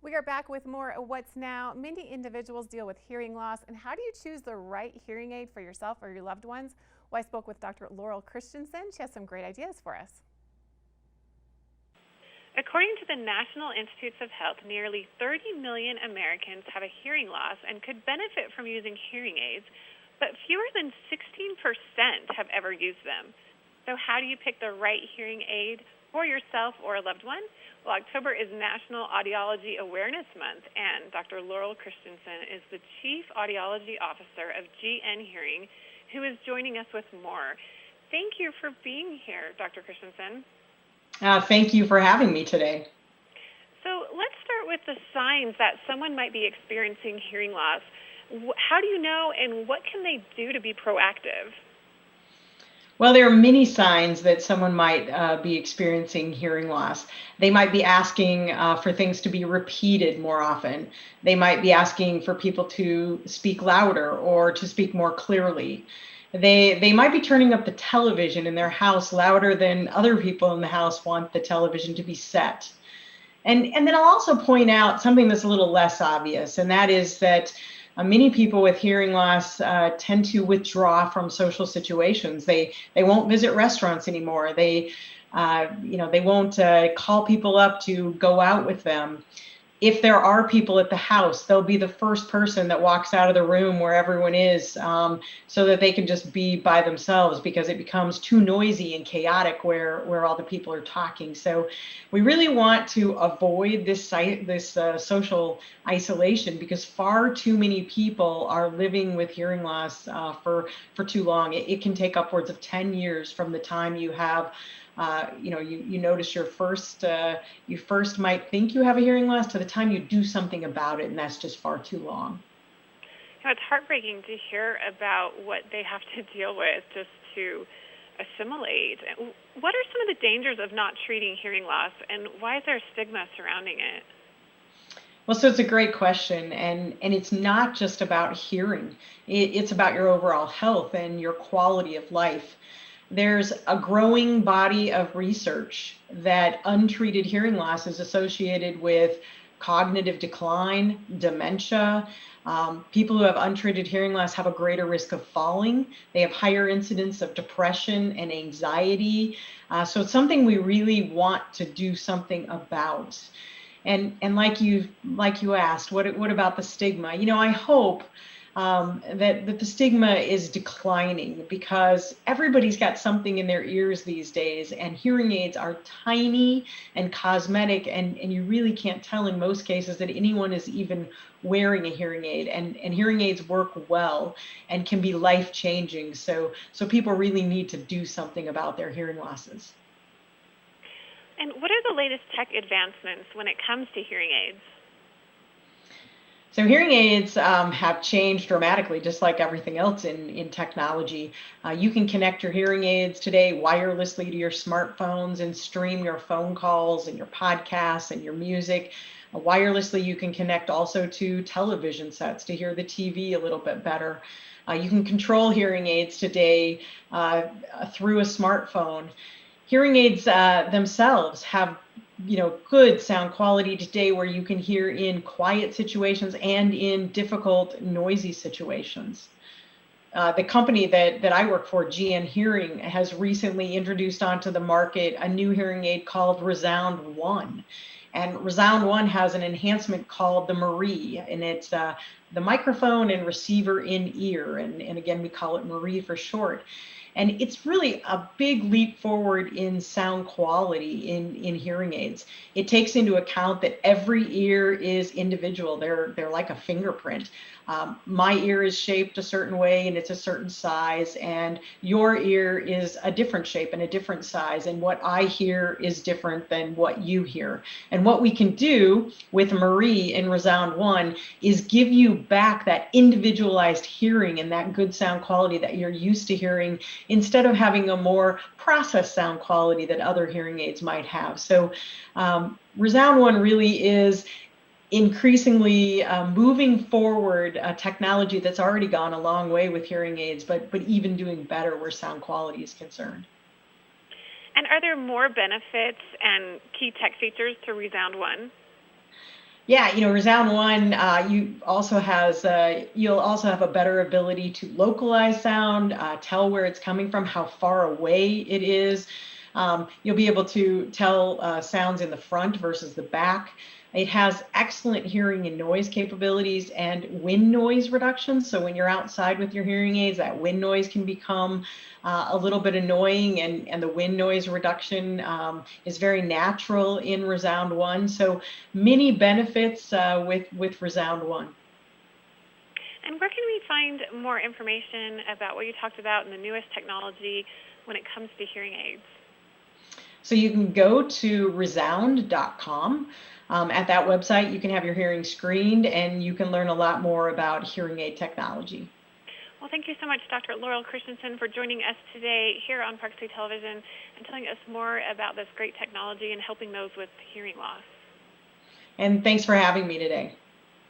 We are back with more What's Now. Many individuals deal with hearing loss, and how do you choose the right hearing aid for yourself or your loved ones? Well, I spoke with Dr. Laurel Christensen. She has some great ideas for us. According to the National Institutes of Health, nearly 30 million Americans have a hearing loss and could benefit from using hearing aids, but fewer than 16% have ever used them. So how do you pick the right hearing aid for yourself or a loved one? Well, October is National Audiology Awareness Month, and Dr. Laurel Christensen is the Chief Audiology Officer of GN Hearing, who is joining us with more. Thank you for being here, Dr. Christensen. Thank you for having me today. So let's start with the signs that someone might be experiencing hearing loss. How do you know, and what can they do to be proactive? Well, there are many signs that someone might be experiencing hearing loss. They might be asking for things to be repeated more often. They might be asking for people to speak louder or to speak more clearly. They might be turning up the television in their house louder than other people in the house want the television to be set. And then I'll also point out something that's a little less obvious, and that is that many people with hearing loss tend to withdraw from social situations. They won't visit restaurants anymore. They won't call people up to go out with them. If there are people at the house, they'll be the first person that walks out of the room where everyone is, so that they can just be by themselves, because it becomes too noisy and chaotic where all the people are talking. So we really want to avoid this social isolation, because far too many people are living with hearing loss for too long. It can take upwards of 10 years from the time you have you notice you first might think you have a hearing loss to the time you do something about it, and that's just far too long. It's heartbreaking to hear about what they have to deal with just to assimilate. What are some of the dangers of not treating hearing loss, and why is there a stigma surrounding it? Well, so it's a great question, and it's not just about hearing. It's about your overall health and your quality of life. There's a growing body of research that untreated hearing loss is associated with cognitive decline, dementia. People who have untreated hearing loss have a greater risk of falling. They have higher incidence of depression and anxiety. So it's something we really want to do something about. And like you asked, what about the stigma? I hope that the stigma is declining, because everybody's got something in their ears these days, and hearing aids are tiny and cosmetic, and you really can't tell in most cases that anyone is even wearing a hearing aid, and hearing aids work well and can be life-changing. So people really need to do something about their hearing losses. And what are the latest tech advancements when it comes to hearing aids? So hearing aids have changed dramatically, just like everything else in technology. You can connect your hearing aids today wirelessly to your smartphones and stream your phone calls and your podcasts and your music. Wirelessly, you can connect also to television sets to hear the TV a little bit better. You can control hearing aids today through a smartphone. Hearing aids themselves have good sound quality today, where you can hear in quiet situations and in difficult, noisy situations. The company that I work for, GN Hearing, has recently introduced onto the market a new hearing aid called ReSound ONE. And ReSound ONE has an enhancement called the Marie, and it's the microphone and receiver in ear. And again, we call it Marie for short. And it's really a big leap forward in sound quality in hearing aids. It takes into account that every ear is individual. They're like a fingerprint. My ear is shaped a certain way, and it's a certain size, and your ear is a different shape and a different size, and what I hear is different than what you hear. And what we can do with Marie and ReSound ONE is give you back that individualized hearing and that good sound quality that you're used to hearing, instead of having a more processed sound quality that other hearing aids might have. So ReSound ONE really is increasingly moving forward a technology that's already gone a long way with hearing aids, but even doing better where sound quality is concerned. And are there more benefits and key tech features to ReSound ONE? Yeah, ReSound ONE, you'll also have a better ability to localize sound, tell where it's coming from, how far away it is. You'll be able to tell sounds in the front versus the back. It has excellent hearing and noise capabilities and wind noise reduction. So when you're outside with your hearing aids, that wind noise can become a little bit annoying, and the wind noise reduction is very natural in ReSound ONE. So many benefits with ReSound ONE. And where can we find more information about what you talked about in the newest technology when it comes to hearing aids? So you can go to resound.com. At that website, you can have your hearing screened, and you can learn a lot more about hearing aid technology. Well, thank you so much, Dr. Laurel Christensen, for joining us today here on Park City Television and telling us more about this great technology and helping those with hearing loss. And thanks for having me today.